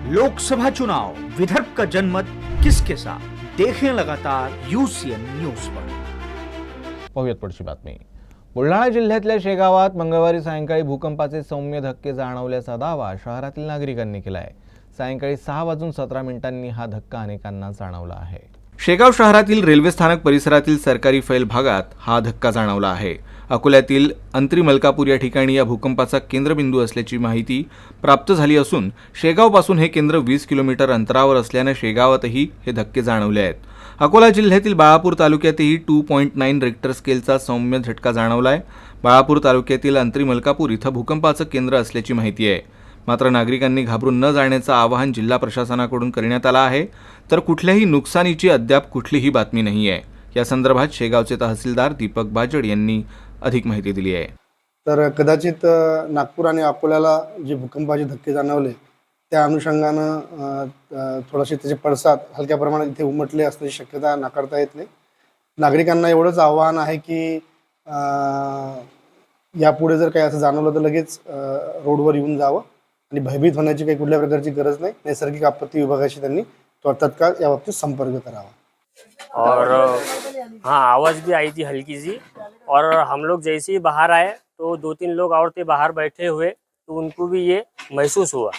लोकसभा चुनाव, विदर्भ का जनमत किसके साथ, देखें लगातार UCN न्यूज पर। पाहूयात पुढची बातमी। बुलढाणा जिल्ह्यातल्या शेगावात मंगळवारी सायंकाळी भूकंपाचे सौम्य धक्के जाणवल्याचा दावा शहरातील नागरिकांनी केला आहे। सायंकाळी 6:17 हा धक्का अनेकांना जाणवला आहे। शेगाव शहरातील रेल्वे स्थानक परिसरातील सरकारी फैल भागात हा धक्का जाणवला आहे। अकोल्यातील अंतरी मलकापूर या ठिकाणी या भूकंपाचा केंद्रबिंदू असल्याची माहिती प्राप्त झाली असून शेगावपासून हे केंद्र 20 किलोमीटर अंतरावर असल्याने शेगावातही हे धक्के जाणवले आहेत। अकोला जिल्ह्यातील बाळापूर तालुक्यातही 2.9 रिक्टर स्केलचा सौम्य झटका जाणवलाय। बाळापूर तालुक्यातील अंतरी मलकापूर इथं भूकंपाचं केंद्र असल्याची माहिती आहे। मात्र नागरिकांनी घाबरून न जाण्याचं आवाहन जिल्हा प्रशासनाकडून करण्यात आलं आहे। तर कुठल्याही नुकसानीची अद्याप कुठलीही बातमी नाही आहे। या संदर्भात शेगावचे तहसीलदार दीपक बाजड यांनी अधिक माहिती दिली आहे। तर कदाचित नागपूर आणि अकोल्याला जे भूकंपाचे धक्के जाणवले त्या अनुषंगानं थोडेसे त्याचे पडसाद हलक्या प्रमाणात इथे उमटले असण्याची शक्यता नाकारता येत नाही। नागरिकांना एवढंच आव्हान आहे की यापुढे जर काही असं जाणवलं तर लगेच रोडवर येऊन जावं आणि भयभीत होण्याची काही कुठल्या प्रकारची गरज नाही। नैसर्गिक आपत्ती विभागाशी त्यांनी तत्काळ याबाबतीत संपर्क करावा। और हाँ, आवाज़ भी आई थी हल्की सी। और हम लोग जैसे ही बाहर आए तो 2-3 लोग और थे बाहर बैठे हुए, तो उनको भी ये महसूस हुआ।